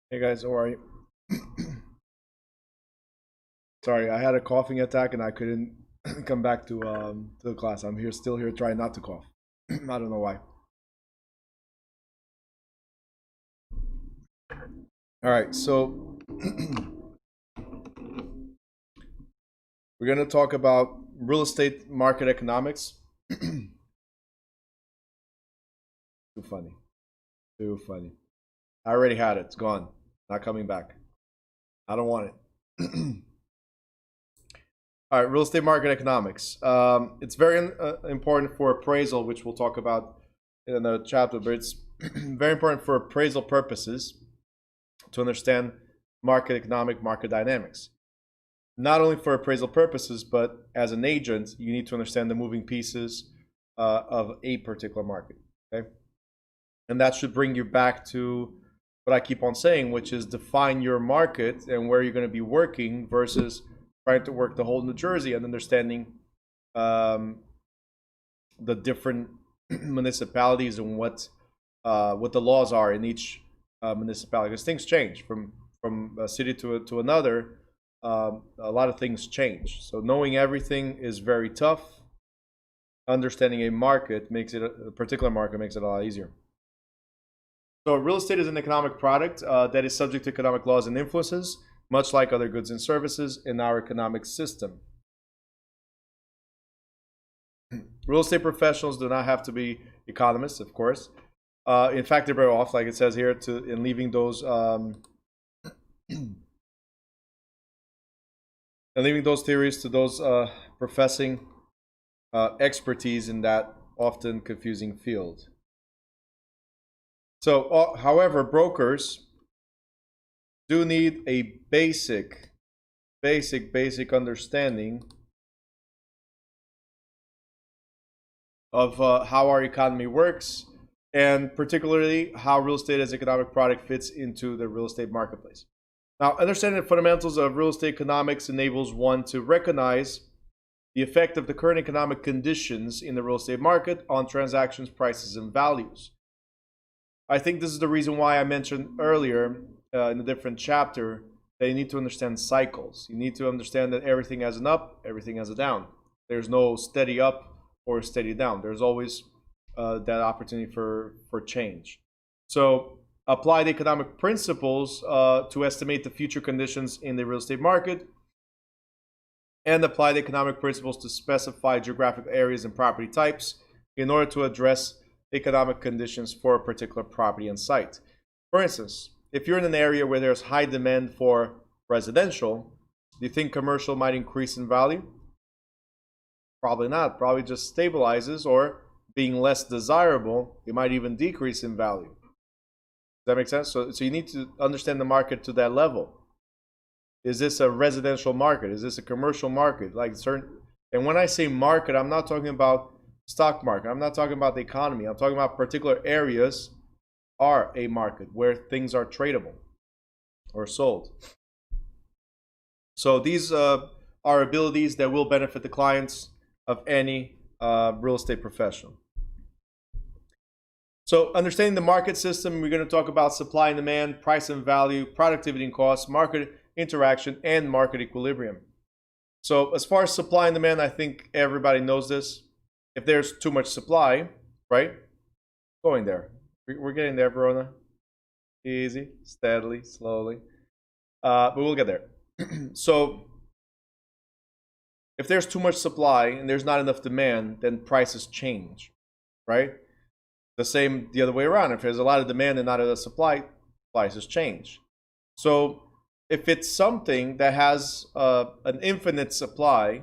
Hey guys, how are you? Sorry, I had a coughing attack and I couldn't come back to the class. I'm still here, trying not to cough. I don't know why. All right, so we're gonna talk about real estate market economics. Too funny, too funny. I already had it. It's gone. Not coming back. I don't want it. All right, real estate market economics. It's very important for appraisal, which we'll talk about in another chapter, but it's very important for appraisal purposes to understand market dynamics. Not only for appraisal purposes, but as an agent, you need to understand the moving pieces of a particular market. Okay, and that should bring you back to what I keep on saying, which is define your market and where you're going to be working versus trying to work the whole New Jersey and understanding the different municipalities and what the laws are in each municipality. Because things change from a city to another. A lot of things change. So knowing everything is very tough. Understanding a market makes it a particular market makes it a lot easier. So real estate is an economic product that is subject to economic laws and influences, much like other goods and services in our economic system. Real estate professionals do not have to be economists, of course. In fact, they're better off, like it says here, in leaving those theories to those professing expertise in that often confusing field. So, however, brokers do need a basic understanding of how our economy works, and particularly how real estate as economic product fits into the real estate marketplace. Now, understanding the fundamentals of real estate economics enables one to recognize the effect of the current economic conditions in the real estate market on transactions, prices, and values. I think this is the reason why I mentioned earlier in a different chapter that you need to understand cycles. You need to understand that everything has an up, everything has a down. There's no steady up or steady down. There's always that opportunity for change. So apply the economic principles to estimate the future conditions in the real estate market, and apply the economic principles to specify geographic areas and property types in order to address economic conditions for a particular property and site. For instance, if you're in an area where there's high demand for residential, do you think commercial might increase in value? Probably not. Probably just stabilizes, or being less desirable, it might even decrease in value. Does that make sense? So you need to understand the market to that level. Is this a residential market? Is this a commercial market? And when I say market, I'm not talking about stock market. I'm not talking about the economy. I'm talking about particular areas are a market where things are tradable or sold. So these are abilities that will benefit the clients of any real estate professional. So understanding the market system, we're going to talk about supply and demand, price and value, productivity and cost, market interaction, and market equilibrium. So as far as supply and demand, I think everybody knows this. If there's too much supply, right? Going there. We're getting there, Verona. Easy, steadily, slowly. But we'll get there. So if there's too much supply and there's not enough demand, then prices change, right? The same the other way around. If there's a lot of demand and not enough supply, prices change. So if it's something that has an infinite supply,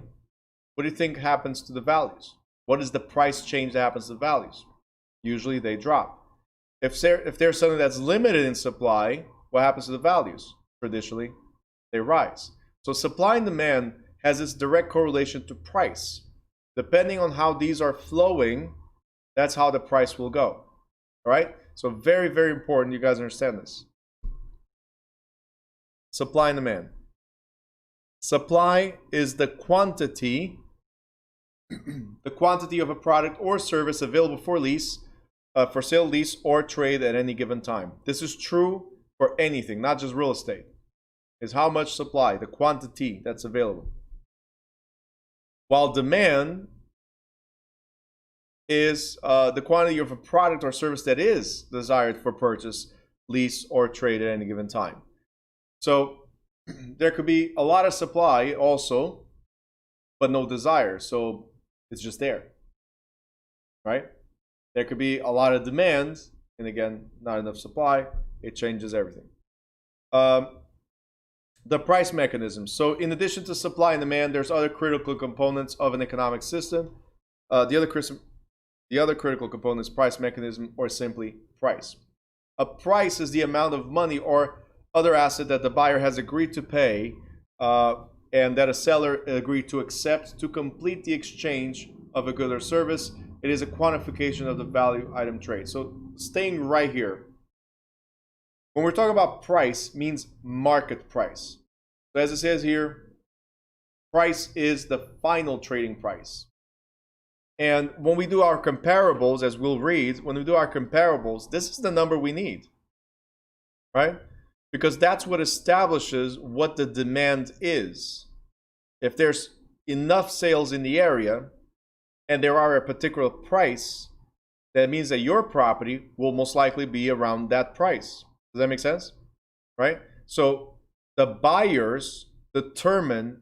what do you think happens to the values? What is the price change that happens to the values? Usually they drop. If there's something that's limited in supply, what happens to the values? Traditionally, they rise. So supply and demand has this direct correlation to price. Depending on how these are flowing, that's how the price will go. All right? So very, very important you guys understand this. Supply and demand. Supply is the quantity of a product or service available for lease, for sale, lease, or trade at any given time. This is true for anything, not just real estate, is how much supply, the quantity that's available. While demand is the quantity of a product or service that is desired for purchase, lease, or trade at any given time. So there could be a lot of supply also, but no desire. So it's just there, right? There could be a lot of demand, and again, not enough supply. It changes everything. The price mechanism. So in addition to supply and demand, there's other critical components of an economic system. The other critical component is price mechanism, or simply price. A price is the amount of money or other asset that the buyer has agreed to pay and that a seller agreed to accept to complete the exchange of a good or service. It is a quantification of the value item trade. So staying right here, when we're talking about price, means market price. So as it says here, price is the final trading price. And when we do our comparables, as we'll read, when we do our comparables, this is the number we need, right? Because that's what establishes what the demand is. If there's enough sales in the area and there are a particular price, that means that your property will most likely be around that price. Does that make sense? Right? So the buyers determine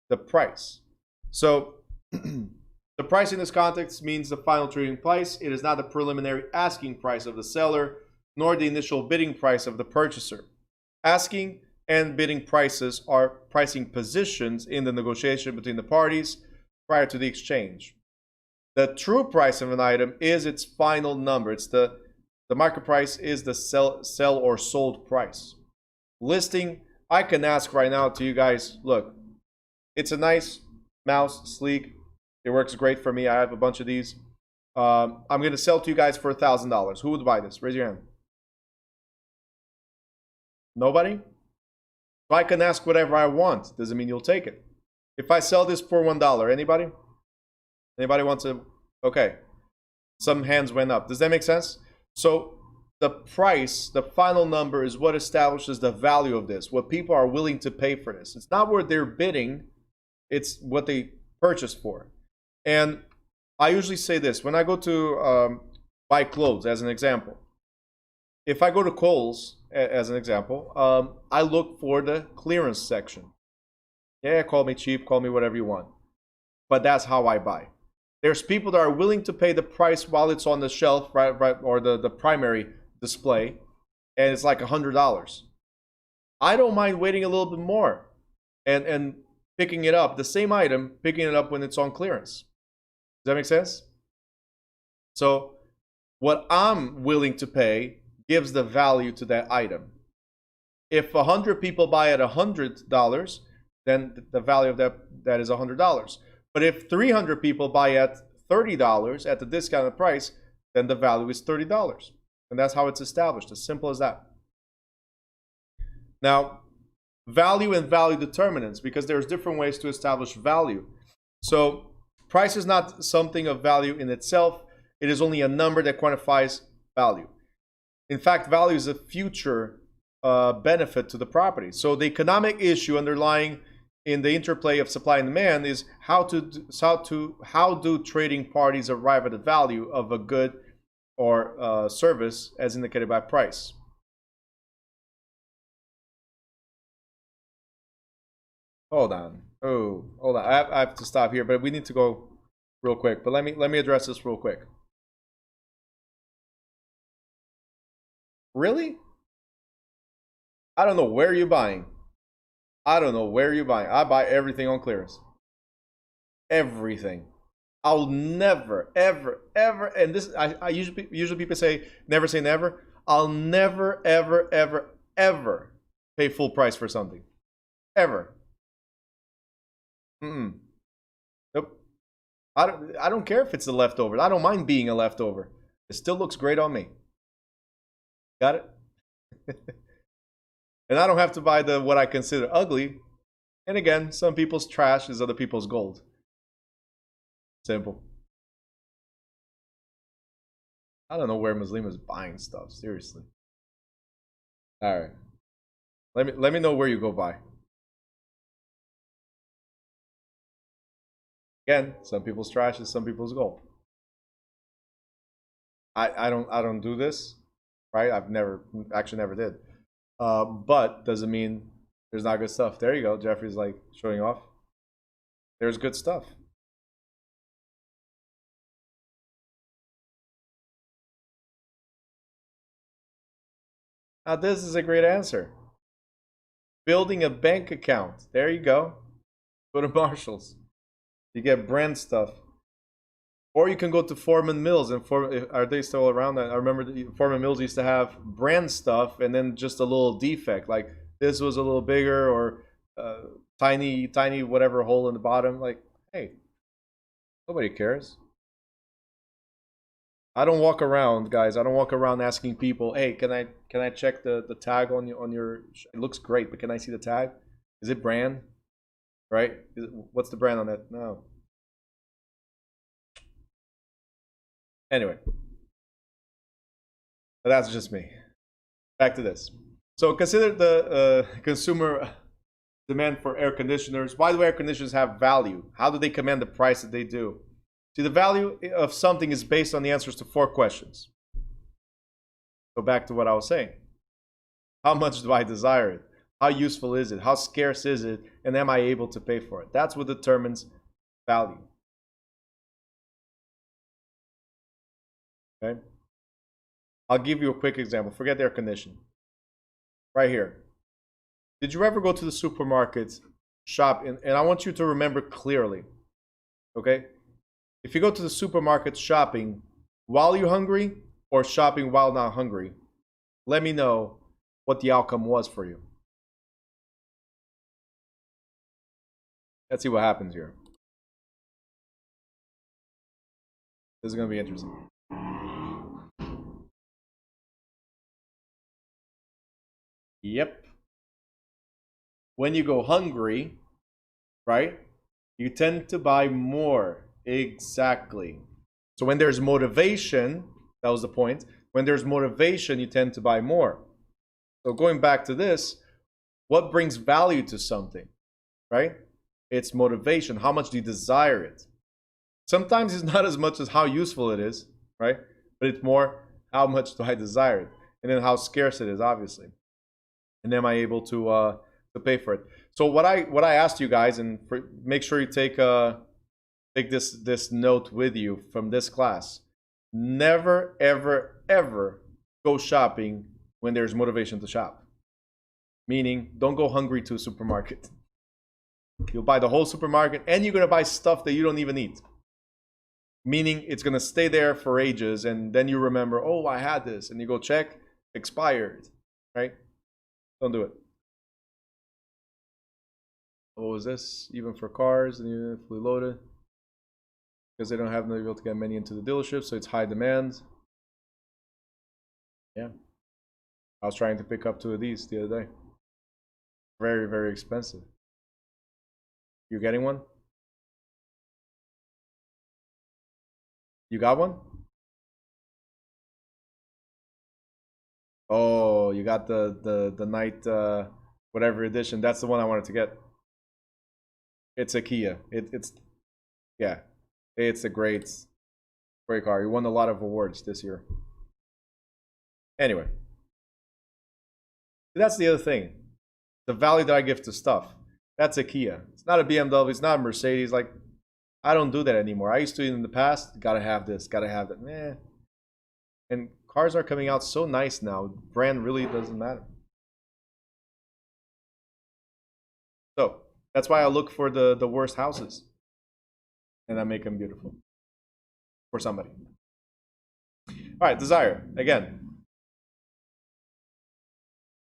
the price. So the price in this context means the final trading price. It is not the preliminary asking price of the seller, nor the initial bidding price of the purchaser. Asking and bidding prices are pricing positions in the negotiation between the parties prior to the exchange. The true price of an item is its final number. It's the market price is the sell or sold price. Listing, I can ask right now to you guys, look, it's a nice mouse, sleek. It works great for me. I have a bunch of these. I'm going to sell to you guys for $1,000. Who would buy this? Raise your hand. Nobody? So I can ask whatever I want. Doesn't mean you'll take it. If I sell this for $1, anybody? Anybody want to? Okay. Some hands went up. Does that make sense? So the price, the final number, is what establishes the value of this, what people are willing to pay for this. It's not what they're bidding, it's what they purchase for. And I usually say this, when I go to buy clothes, as an example. If I go to Kohl's, as an example, I look for the clearance section. Yeah, call me cheap, call me whatever you want. But that's how I buy. There's people that are willing to pay the price while it's on the shelf, right, or the primary display, and it's like $100. I don't mind waiting a little bit more and picking it up, the same item, picking it up when it's on clearance. Does that make sense? So what I'm willing to pay gives the value to that item. If 100 people buy at $100, then the value of that is $100. But if 300 people buy at $30 at the discounted price, then the value is $30. And that's how it's established, as simple as that. Now, value and value determinants, because there's different ways to establish value. So price is not something of value in itself. It is only a number that quantifies value. In fact, value is a future benefit to the property. So the economic issue underlying in the interplay of supply and demand is how do trading parties arrive at the value of a good or service as indicated by price. Hold on. Oh, hold on. I have to stop here, but we need to go real quick. But let me address this real quick. Really? I don't know where you're buying. I don't know where you're buying. I buy everything on clearance. Everything. I'll never, ever, ever, and this I usually people say never say never. I'll never, ever, ever, ever pay full price for something. Ever. Nope. I don't care if it's a leftover. I don't mind being a leftover. It still looks great on me. Got it? And I don't have to buy what I consider ugly. And again, some people's trash is other people's gold. Simple. I don't know where Muslim is buying stuff, seriously. All right. Let me know where you go by. Again, some people's trash is some people's gold. I don't do this, right? I've never actually never did. But doesn't mean there's not good stuff. There you go. Jeffrey's like showing off. There's good stuff. Now this is a great answer. Building a bank account. There you go. Go to Marshalls. You get brand stuff. Or you can go to Foreman Mills, and are they still around? I remember Foreman Mills used to have brand stuff, and then just a little defect, like this was a little bigger, or tiny whatever hole in the bottom. Like, hey, nobody cares. I don't walk around, guys. I don't walk around asking people, hey, can I check the tag on your? It looks great, but can I see the tag? Is it brand? Right? What's the brand on that? No. Anyway, but that's just me. Back to this. So consider the consumer demand for air conditioners. Why do air conditioners have value? How do they command the price that they do? See, the value of something is based on the answers to 4 questions. Go back to what I was saying. How much do I desire it? How useful is it? How scarce is it? And am I able to pay for it? That's what determines value. Okay? I'll give you a quick example. Forget the air conditioning. Right here. Did you ever go to the supermarket, shop, and I want you to remember clearly, okay? If you go to the supermarket shopping while you're hungry or shopping while not hungry, let me know what the outcome was for you. Let's see what happens here. This is going to be interesting. Yep. When you go hungry, right, you tend to buy more. Exactly. So when there's motivation, that was the point. When there's motivation, you tend to buy more. So going back to this, what brings value to something, right? It's motivation. How much do you desire it? Sometimes it's not as much as how useful it is, right? But it's more, how much do I desire it? And then how scarce it is, obviously. And am I able to pay for it? So what I asked you guys, and make sure you take this note with you from this class. Never, ever, ever go shopping when there's motivation to shop. Meaning, don't go hungry to a supermarket. You'll buy the whole supermarket, and you're going to buy stuff that you don't even eat. Meaning, it's going to stay there for ages, and then you remember, oh, I had this, and you go check, expired, right? Don't do it. What was this? Even for cars, and even fully loaded. Because they don't have no able to get many into the dealership, so it's high demand. Yeah. I was trying to pick up 2 of these the other day. Very, very expensive. You getting one? You got one? Oh, you got the night whatever edition. That's the one I wanted to get. It's a Kia. It's yeah. It's a great car. You won a lot of awards this year. Anyway, that's the other thing. The value that I give to stuff. That's a Kia. It's not a BMW. It's not a Mercedes. Like, I don't do that anymore. I used to in the past. Gotta have this. Gotta have that. Meh. And cars are coming out so nice now. Brand really doesn't matter. So that's why I look for the worst houses. And I make them beautiful for somebody. All right, desire again.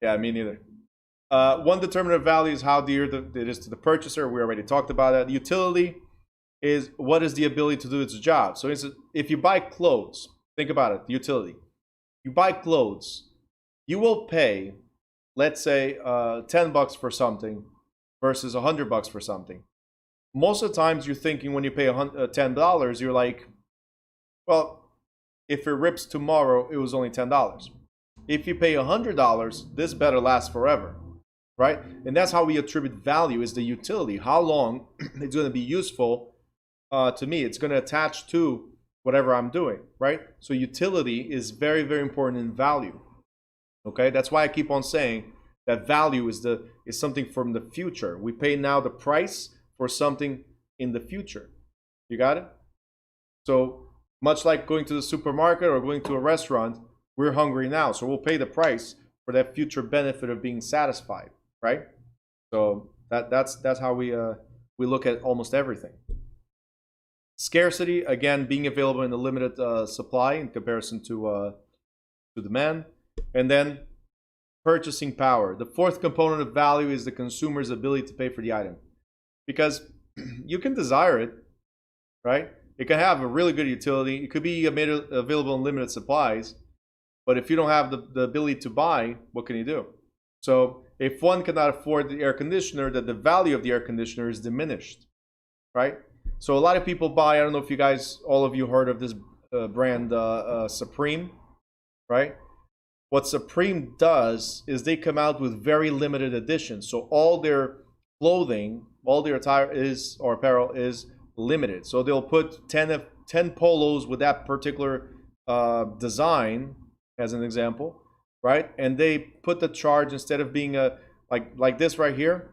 Yeah, me neither. One determinant of value is how dear it is to the purchaser. We already talked about that. Utility is what is the ability to do its job. So if you buy clothes, think about it. Utility. You buy clothes, you will pay, let's say, $10 for something versus $100 for something. Most of the times you're thinking when you pay $10, you're like, well, if it rips tomorrow, it was only $10. If you pay $100, this better last forever. right? And that's how we attribute value, is the utility. How long it's going to be useful to me. It's going to attach to whatever I'm doing, right? So utility is very, very important in value. Okay, that's why I keep on saying that value is something from the future. We pay now the price for something in the future. You got it? So much like going to the supermarket or going to a restaurant, we're hungry now, so we'll pay the price for that future benefit of being satisfied, right? So that's how we look at almost everything. Scarcity, again, being available in a limited supply in comparison to demand. And then purchasing power. The fourth component of value is the consumer's ability to pay for the item. Because you can desire it, right? It can have a really good utility. It could be made available in limited supplies. But if you don't have the ability to buy, what can you do? So if one cannot afford the air conditioner, then the value of the air conditioner is diminished, right? So a lot of people buy, I don't know if you guys, all of you heard of this brand Supreme, right? What Supreme does is they come out with very limited editions. So all their clothing, all their attire is, or apparel is limited. So they'll put 10 polos with that particular design, as an example, right? And they put the charge, instead of being like this right here,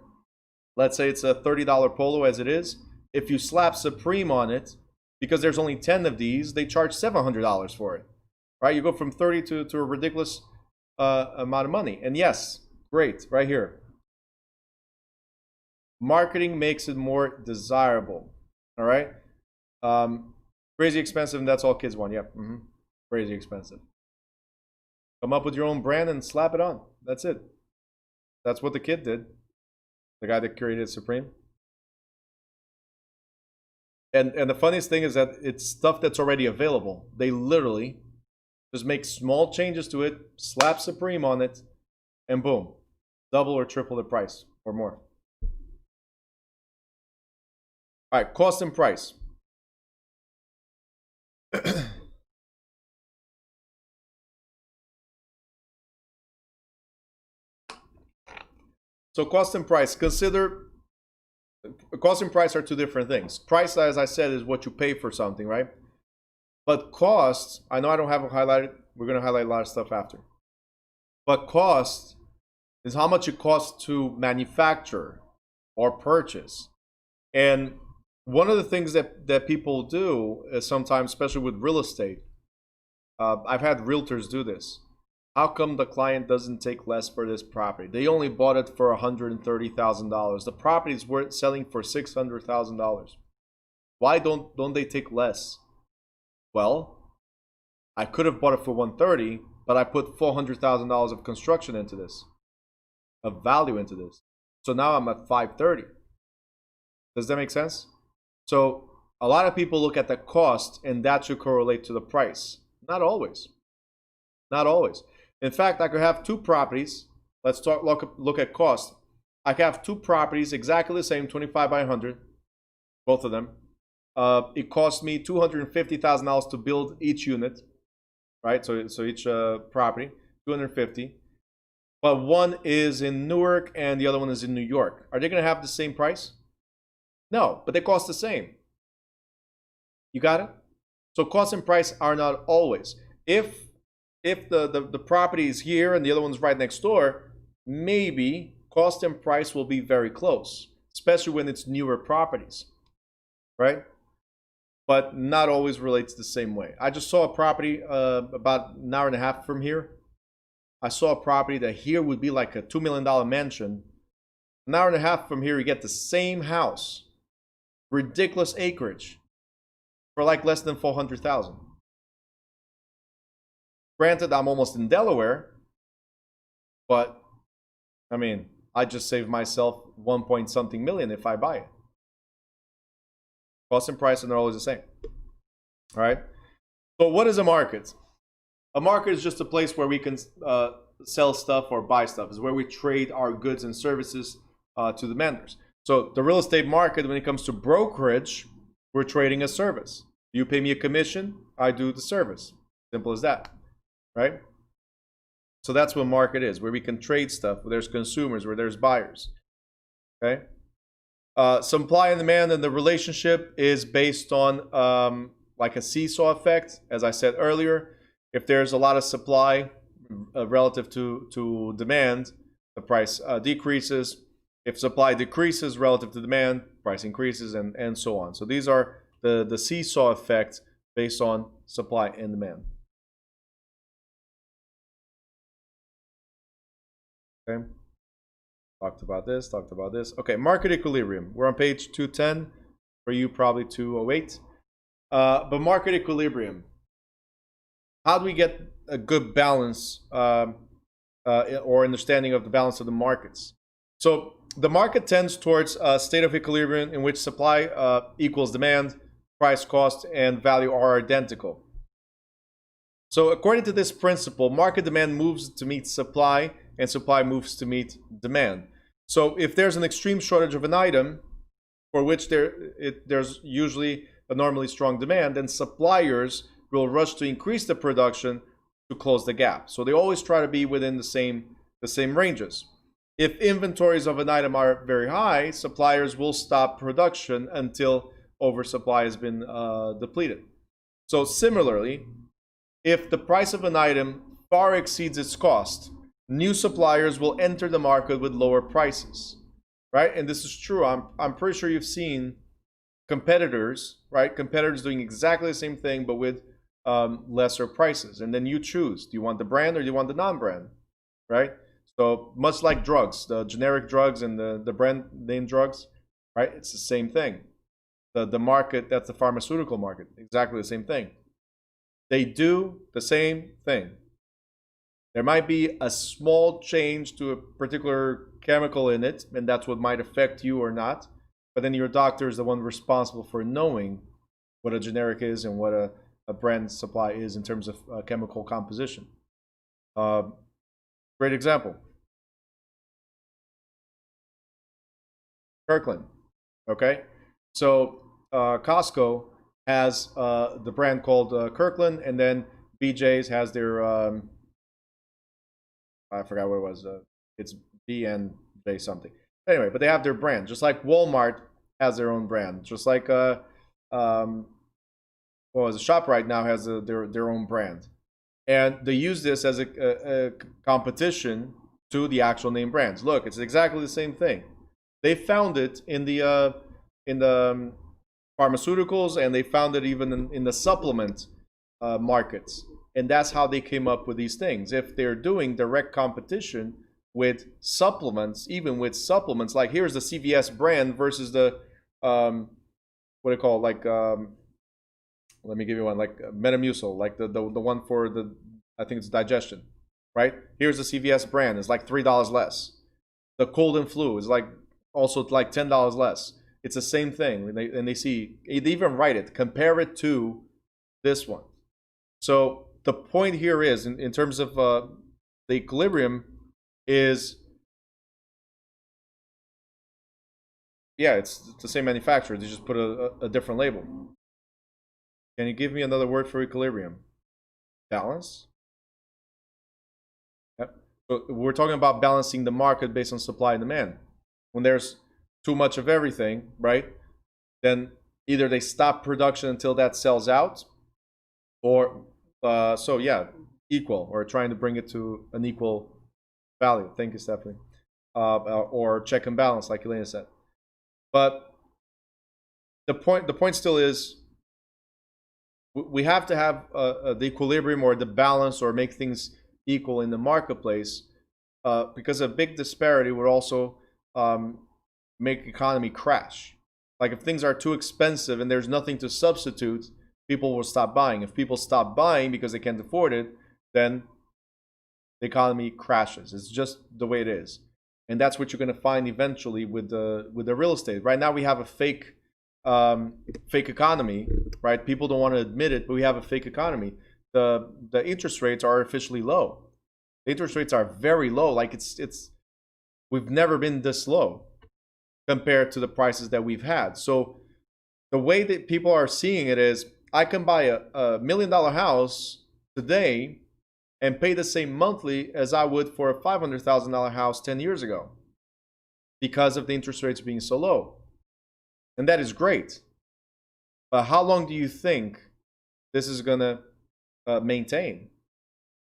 let's say it's a $30 polo as it is. If you slap Supreme on it, because there's only 10 of these, they charge $700 for it, right? You go from 30 to a ridiculous amount of money. And yes, great, right here. Marketing makes it more desirable, all right? Crazy expensive, and that's all kids want. Yep, crazy expensive. Come up with your own brand and slap it on. That's it. That's what the kid did. The guy that created Supreme. And the funniest thing is that it's stuff that's already available. They literally just make small changes to it, slap Supreme on it, and boom, double or triple the price or more. All right, cost and price. So cost and price. Consider cost and price are two different things. Price, as I said, is what you pay for something, right? But cost, I know I don't have it highlighted. We're going to highlight a lot of stuff after. But cost is how much it costs to manufacture or purchase. And one of the things that people do is sometimes, especially with real estate, I've had realtors do this. How come the client doesn't take less for this property? They only bought it for $130,000. The property is worth selling for $600,000. Why don't they take less? Well, I could have bought it for $130,000, but I put $400,000 of construction into this, of value into this. So now I'm at $530,000. Does that make sense? So a lot of people look at the cost, and that should correlate to the price. Not always. Not always. In fact, I could have two properties. Let's look at cost. I could have two properties exactly the same, 25 by 100, both of them. It cost me $250,000 to build each unit, right? So each property, $250,000. But one is in Newark and the other one is in New York. Are they going to have the same price? No, but they cost the same. You got it? So cost and price are not always. If the property is here and the other one's right next door, maybe cost and price will be very close, especially when it's newer properties, right? But not always relates the same way. I just saw a property about an hour and a half from here. I saw a property that here would be like a $2 million mansion. An hour and a half from here, you get the same house, ridiculous acreage, for like less than $400,000. Granted, I'm almost in Delaware, but I mean, I just saved myself 1 point something million if I buy it. Cost and price are not always the same. All right. So what is a market? A market is just a place where we can sell stuff or buy stuff. It's where we trade our goods and services to the vendors. So the real estate market, when it comes to brokerage, we're trading a service. You pay me a commission, I do the service. Simple as that. Right? So that's what market is, where we can trade stuff, where there's consumers, where there's buyers. Okay. Supply and demand, and the relationship is based on like a seesaw effect. As I said earlier, if there's a lot of supply relative to demand, the price decreases. If supply decreases relative to demand, price increases, and so on. So these are the seesaw effect based on supply and demand. Okay. Talked about this. Okay, market equilibrium. We're on page 210. For you, probably 208. But market equilibrium. How do we get a good balance or understanding of the balance of the markets? So the market tends towards a state of equilibrium in which supply equals demand, price, cost, and value are identical. So according to this principle, market demand moves to meet supply, and supply moves to meet demand. So if there's an extreme shortage of an item, for which there's usually a normally strong demand, then suppliers will rush to increase the production to close the gap. So they always try to be within the same ranges. If inventories of an item are very high, suppliers will stop production until oversupply has been depleted. So similarly, if the price of an item far exceeds its cost, new suppliers will enter the market with lower prices, right? And this is true. I'm pretty sure you've seen competitors, right? Competitors doing exactly the same thing, but with lesser prices. And then you choose, do you want the brand or do you want the non-brand, right? So much like drugs, the generic drugs and the brand name drugs, right? It's the same thing. The market, that's the pharmaceutical market, exactly the same thing. They do the same thing. There might be a small change to a particular chemical in it, and that's what might affect you or not. But then your doctor is the one responsible for knowing what a generic is and what a brand supply is in terms of chemical composition. Great example. Kirkland. Okay, so Costco has the brand called Kirkland, and then BJ's has their I forgot what it was. It's B and J something. Anyway, but they have their brand, just like Walmart has their own brand, just like ShopRite now has their own brand, and they use this as a competition to the actual name brands. Look, it's exactly the same thing. They found it in the pharmaceuticals, and they found it even in the supplement markets. And that's how they came up with these things. If they're doing direct competition with supplements, even with supplements, like here's the CVS brand versus the, what do you call it? Like, let me give you one, like Metamucil, like the one for the, I think it's digestion, right? Here's the CVS brand, it's like $3 less. The cold and flu is like also like $10 less. It's the same thing. And they see, they even write it, compare it to this one. So the point here is, in terms of the equilibrium, is, yeah, it's the same manufacturer. They just put a different label. Can you give me another word for equilibrium? Balance? Yep. So we're talking about balancing the market based on supply and demand. When there's too much of everything, right, then either they stop production until that sells out, or so yeah, equal, or trying to bring it to an equal value. Thank you, Stephanie. Or check and balance, like Elena said. But the point still is, we have to have the equilibrium or the balance, or make things equal in the marketplace, because a big disparity would also make economy crash. Like if things are too expensive and there's nothing to substitute, people will stop buying. If people stop buying because they can't afford it, then the economy crashes. It's just the way it is, and that's what you're going to find eventually with the real estate. Right now we have a fake economy, right? People don't want to admit it, but we have a fake economy. The interest rates are artificially low. The interest rates are very low. Like it's we've never been this low compared to the prices that we've had. So the way that people are seeing it is, I can buy a $1 million house today, and pay the same monthly as I would for a $500,000 house 10 years ago because of the interest rates being so low. And that is great. But how long do you think this is going to maintain?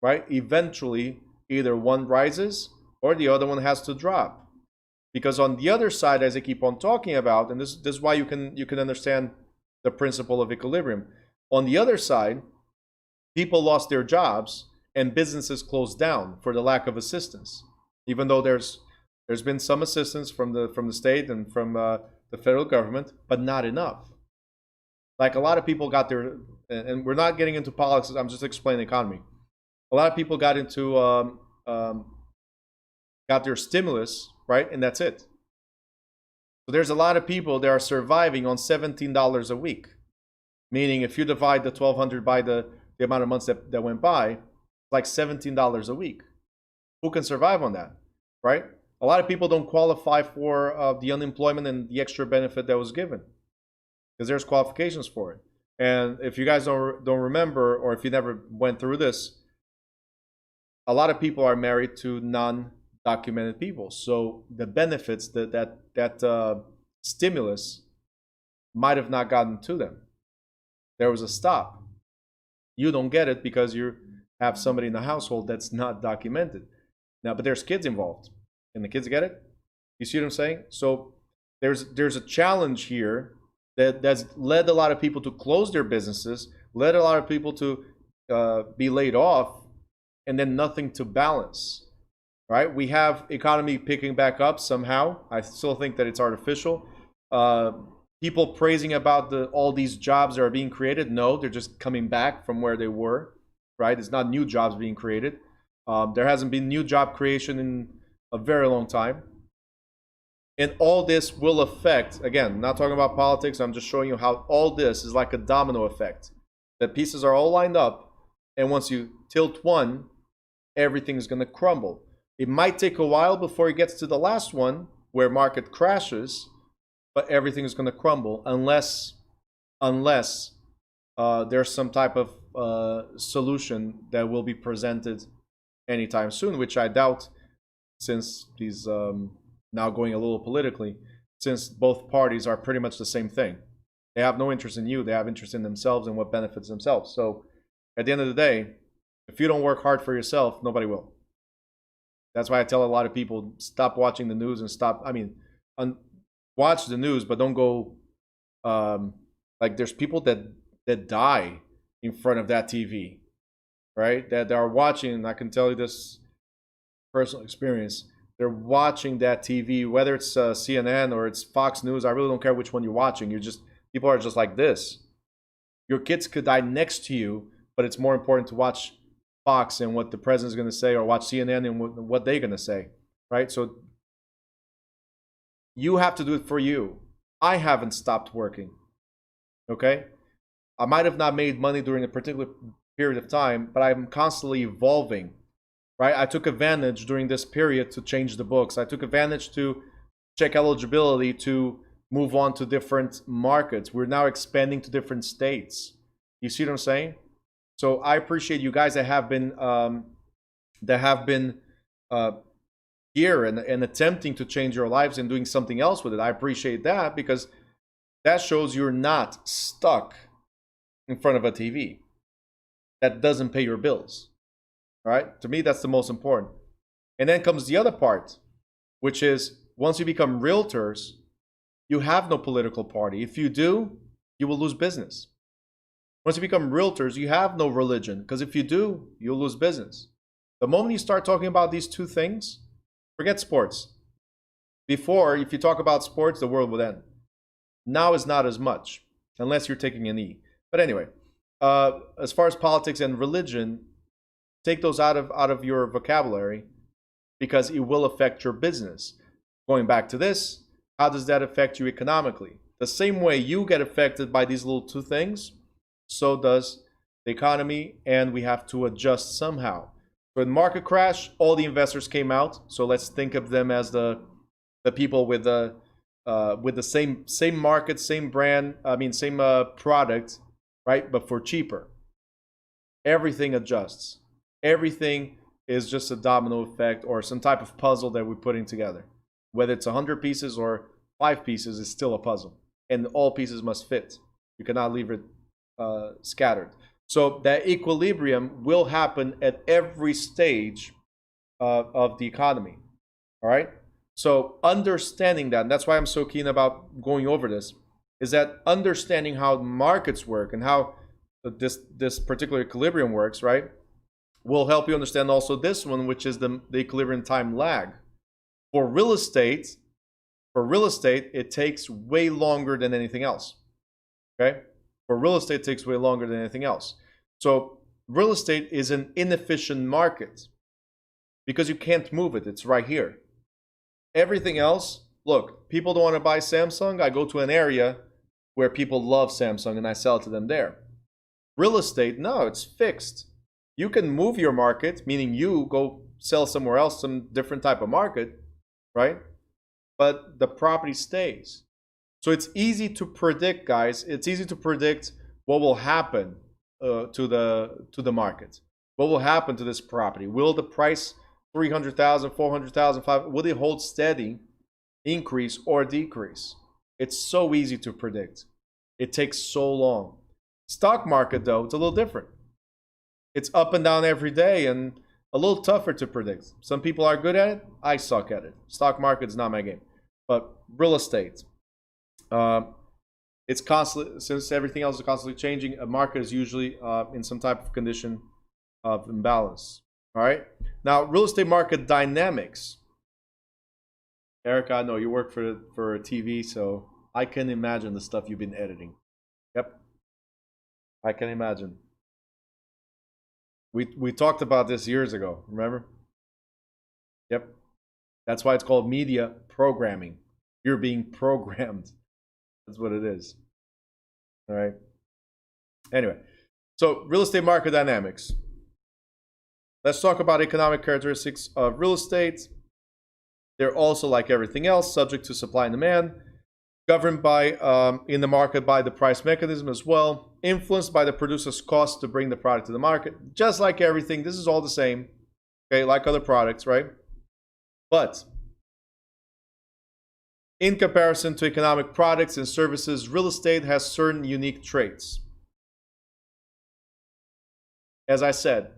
Right? Eventually, either one rises or the other one has to drop. Because on the other side, as I keep on talking about, and this is why you can understand the principle of equilibrium. On the other side, people lost their jobs and businesses closed down for the lack of assistance. Even though there's been some assistance from the state and from the federal government, but not enough. Like a lot of people got their, and we're not getting into politics. I'm just explaining the economy. A lot of people got into got their stimulus, right, and that's it. So there's a lot of people that are surviving on $17 a week, meaning if you divide the 1,200 by the amount of months that went by, it's like $17 a week. Who can survive on that, right? A lot of people don't qualify for the unemployment and the extra benefit that was given because there's qualifications for it. And if you guys don't remember, or if you never went through this, a lot of people are married to non-documented people. So the benefits, that stimulus might have not gotten to them. There was a stop. You don't get it because you have somebody in the household that's not documented. Now, but there's kids involved. And the kids get it? You see what I'm saying? So there's a challenge here that's led a lot of people to close their businesses, led a lot of people to be laid off, and then nothing to balance, right? We have economy picking back up somehow. I still think that it's artificial. People praising about all these jobs that are being created. No, they're just coming back from where they were, right? It's not new jobs being created. There hasn't been new job creation in a very long time. And all this will affect, again, not talking about politics, I'm just showing you how all this is like a domino effect. The pieces are all lined up, and once you tilt one, everything is going to crumble. It might take a while before it gets to the last one, where market crashes, but everything is going to crumble unless there's some type of solution that will be presented anytime soon, which I doubt, since these now going a little politically, since both parties are pretty much the same thing. They have no interest in you, they have interest in themselves and what benefits themselves. So at the end of the day, if you don't work hard for yourself, nobody will. That's why I tell a lot of people, stop watching the news and stop, watch the news, but don't go, like there's people that die in front of that TV, right? That are watching, and I can tell you this personal experience, they're watching that TV, whether it's CNN or it's Fox News. I really don't care which one you're watching. People are just like this. Your kids could die next to you, but it's more important to watch Fox and what the president's going to say, or watch CNN and what they're going to say, right? So you have to do it for you. I haven't stopped working, okay? I might have not made money during a particular period of time, but I'm constantly evolving. Right? I took advantage during this period to change the books. I took advantage to check eligibility to move on to different markets. We're now expanding to different states. You see what I'm saying? So I appreciate you guys that have been here and attempting to change your lives and doing something else with it. I appreciate that, because that shows you're not stuck in front of a TV that doesn't pay your bills. All right, to me, that's the most important. And then comes the other part, which is once you become realtors, you have no political party. If you do, you will lose business. Once you become realtors, you have no religion, because if you do, you'll lose business. The moment you start talking about these two things, forget sports. Before, if you talk about sports, the world would end. Now is not as much, unless you're taking an E. But anyway, as far as politics and religion, take those out of your vocabulary, because it will affect your business. Going back to this, how does that affect you economically? The same way you get affected by these little two things, so does the economy, and we have to adjust somehow. So in market crash, all the investors came out. So let's think of them as the people with the same market, same brand, same product, right? But for cheaper. Everything adjusts. Everything is just a domino effect or some type of puzzle that we're putting together. Whether it's 100 pieces or 5 pieces, it's still a puzzle. And all pieces must fit. You cannot leave it scattered. So that equilibrium will happen at every stage of the economy. All right? So understanding that, and that's why I'm so keen about going over this, is that understanding how markets work and how this particular equilibrium works, right, will help you understand also this one, which is the equilibrium time lag. For real estate, it takes way longer than anything else. Okay? For real estate, it takes way longer than anything else. So real estate is an inefficient market because you can't move it. It's right here. Everything else, look, people don't want to buy Samsung. I go to an area where people love Samsung and I sell it to them there. Real estate, no, it's fixed. You can move your market, meaning you go sell somewhere else, some different type of market, right? But the property stays. So it's easy to predict, guys. It's easy to predict what will happen to the market. What will happen to this property? Will the price 300,000, 400,000, 500, will it hold steady, increase or decrease? It's so easy to predict. It takes so long. Stock market, though, it's a little different. It's up and down every day and a little tougher to predict. Some people are good at it. I suck at it. Stock market is not my game. But real estate, it's constantly, since everything else is constantly changing, a market is usually in some type of condition of imbalance. All right. Now, real estate market dynamics. Erica, I know you work for TV, so I can imagine the stuff you've been editing. Yep. I can imagine. We talked about this years ago, remember? Yep. That's why it's called media programming. You're being programmed. That's what it is. All right. Anyway, so real estate market dynamics. Let's talk about economic characteristics of real estate. They're also, like everything else, subject to supply and demand, governed by in the market by the price mechanism as well, influenced by the producer's cost to bring the product to the market. Just like everything, this is all the same, okay, like other products, right? But in comparison to economic products and services, real estate has certain unique traits. As I said,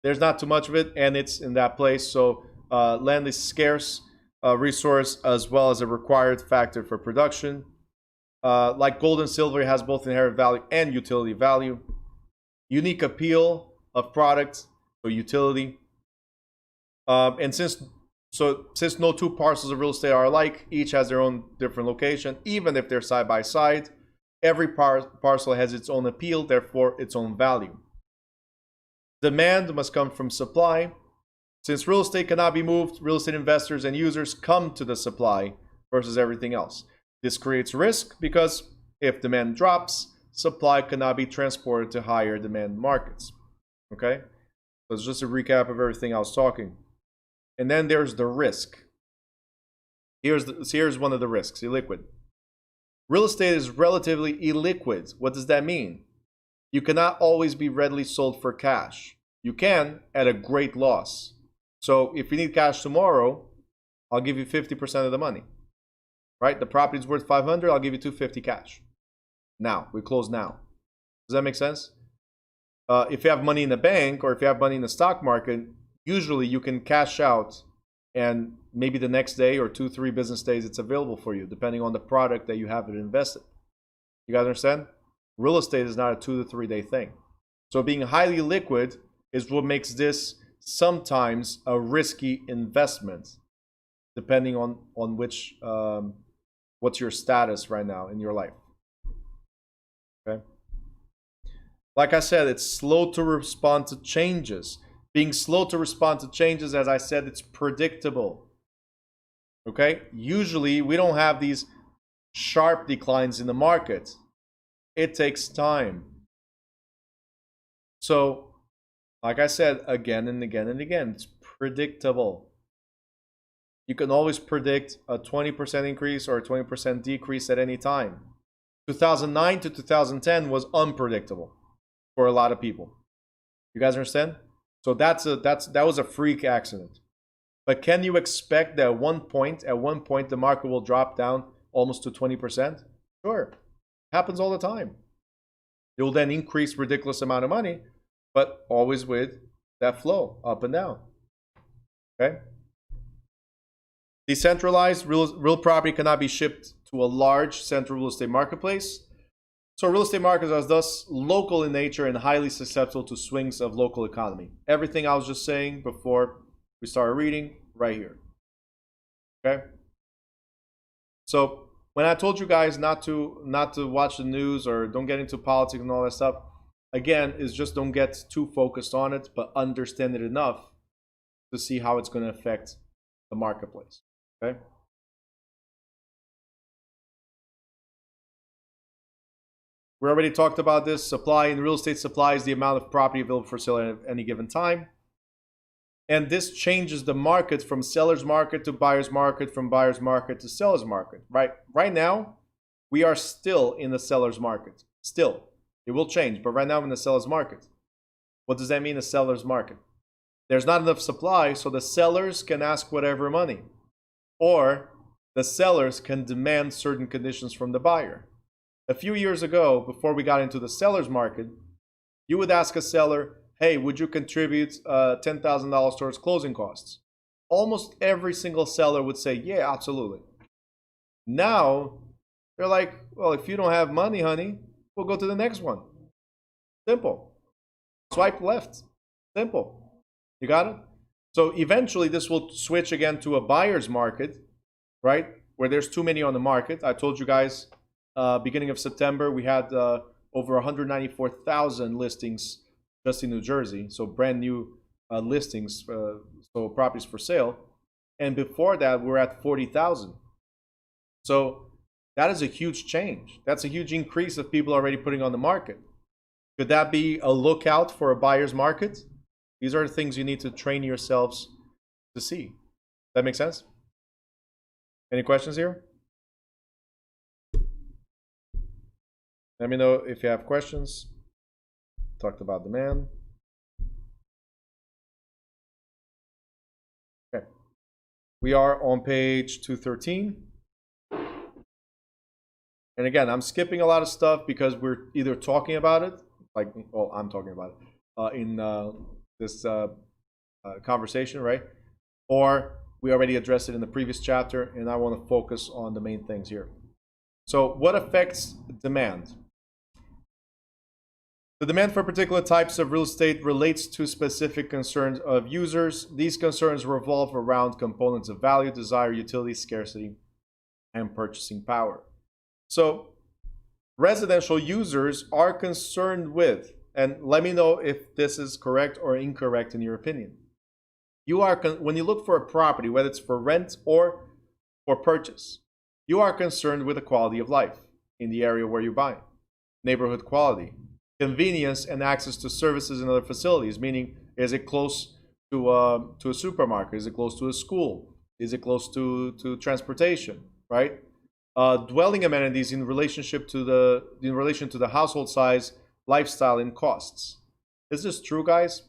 there's not too much of it, and it's in that place. So land is scarce resource as well as a required factor for production. Like gold and silver, it has both inherent value and utility value. Unique appeal of products, so utility. And since no two parcels of real estate are alike, each has their own different location, even if they're side by side, every parcel has its own appeal, therefore its own value. Demand must come from supply. Since real estate cannot be moved, real estate investors and users come to the supply versus everything else. This creates risk because if demand drops, supply cannot be transported to higher demand markets. Okay? So it's just a recap of everything I was talking. And then there's the risk. Here's one of the risks, illiquid. Real estate is relatively illiquid. What does that mean? You cannot always be readily sold for cash. You can at a great loss. So if you need cash tomorrow, I'll give you 50% of the money. Right? The property's worth 500, I'll give you 250 cash. Now, we close now. Does that make sense? If you have money in the bank or if you have money in the stock market, usually you can cash out and maybe the next day or 2-3 business days it's available for you, depending on the product that you have it invested. You guys understand? Real estate is not a 2 to 3 day thing. So being highly liquid is what makes this sometimes a risky investment, depending on which what's your status right now in your life. Okay. Like I said, it's slow to respond to changes. Being slow to respond to changes, as I said, it's predictable. Okay? Usually, we don't have these sharp declines in the market. It takes time. So, like I said, again and again and again, it's predictable. You can always predict a 20% increase or a 20% decrease at any time. 2009 to 2010 was unpredictable for a lot of people. You guys understand? So that was a freak accident. But can you expect that at one point the market will drop down almost to 20%? Sure. Happens all the time. You'll then increase ridiculous amount of money, but always with that flow up and down. Okay? Decentralized real property cannot be shipped to a large central real estate marketplace. So real estate markets are thus local in nature and highly susceptible to swings of local economy. Everything I was just saying before we started reading, right here. Okay? So when I told you guys not to watch the news or don't get into politics and all that stuff, again, is just don't get too focused on it, but understand it enough to see how it's going to affect the marketplace. Okay? We already talked about this. Supply in real estate, supply is the amount of property available for sale at any given time. And this changes the market from seller's market to buyer's market, from buyer's market to seller's market. Right now, we are still in the seller's market. Still. It will change, but right now we're in the seller's market. What does that mean, the seller's market? There's not enough supply, so the sellers can ask whatever money. Or the sellers can demand certain conditions from the buyer. A few years ago, before we got into the seller's market, you would ask a seller, hey, would you contribute $10,000 towards closing costs? Almost every single seller would say, yeah, absolutely. Now, they're like, well, if you don't have money, honey, we'll go to the next one. Simple. Swipe left. Simple. You got it? So eventually this will switch again to a buyer's market, right? Where there's too many on the market. I told you guys, beginning of September, we had over 194,000 listings just in New Jersey. So brand new listings, so properties for sale. And before that, we're at 40,000. So that is a huge change. That's a huge increase of people already putting on the market. Could that be a lookout for a buyer's market? These are the things you need to train yourselves to see. That make sense? Any questions here? Let me know if you have questions. Talked about demand. Okay. We are on page 213. And again, I'm skipping a lot of stuff because we're either talking about it, like, well, I'm talking about it in this conversation, right? Or we already addressed it in the previous chapter, and I want to focus on the main things here. So what affects demand? The demand for particular types of real estate relates to specific concerns of users. These concerns revolve around components of value, desire, utility, scarcity, and purchasing power. So residential users are concerned with, and let me know if this is correct or incorrect in your opinion. You are, when you look for a property, whether it's for rent or for purchase, you are concerned with the quality of life in the area where you're buying, neighborhood quality, convenience and access to services and other facilities, meaning is it close to a supermarket? Is it close to a school? Is it close to transportation, right? Dwelling amenities in relation to the household size, lifestyle, and costs. Is this true, guys?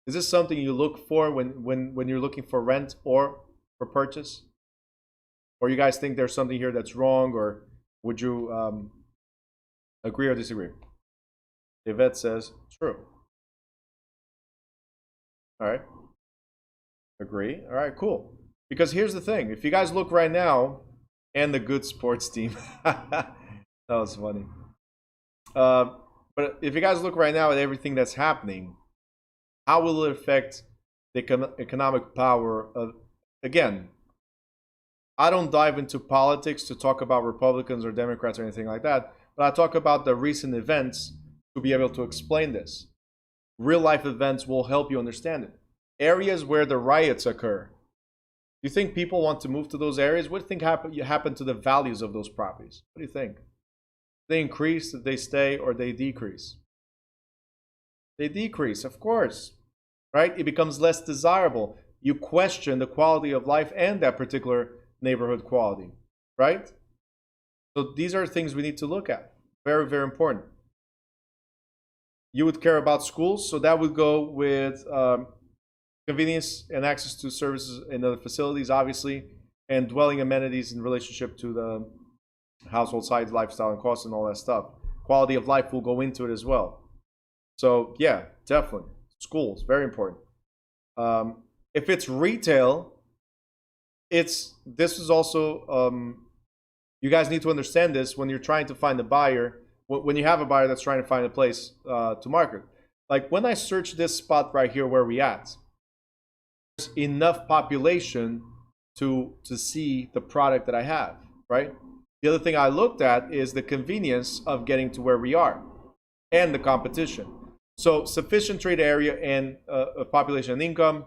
Is this something you look for when you're looking for rent or for purchase? Or you guys think there's something here that's wrong, or would you agree or disagree? Yvette says true. All right. Agree. All right, cool. Because here's the thing. If you guys look right now, and the good sports team. That was funny. But if you guys look right now at everything that's happening, how will it affect the economic power of, again, I don't dive into politics to talk about Republicans or Democrats or anything like that, but I talk about the recent events to be able to explain this. Real life events will help you understand it. Areas where the riots occur. You think people want to move to those areas? What do you think happen to the values of those properties? What do you think? They increase, they stay, or they decrease? They decrease, of course, right? It becomes less desirable. You question the quality of life and that particular neighborhood quality, right? So these are things we need to look at. Very, very important. you would care about schools, so that would go with convenience and access to services in other facilities, obviously, and dwelling amenities in relationship to the household size, lifestyle, and cost, and all that stuff. Quality of life will go into it as well. So yeah, definitely. Schools, very important. If it's retail, this is also, you guys need to understand this when you're trying to find a buyer, when you have a buyer that's trying to find a place to market. Like when I search this spot right here where we at, there's enough population to see the product that I have, right? The other thing I looked at is the convenience of getting to where we are and the competition. So sufficient trade area and population and income,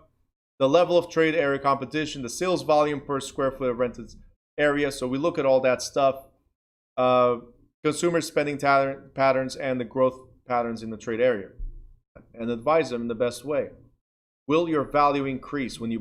the level of trade area competition, the sales volume per square foot of rented area. So we look at all that stuff, consumer spending patterns and the growth patterns in the trade area, and advise them in the best way. Will your value increase when you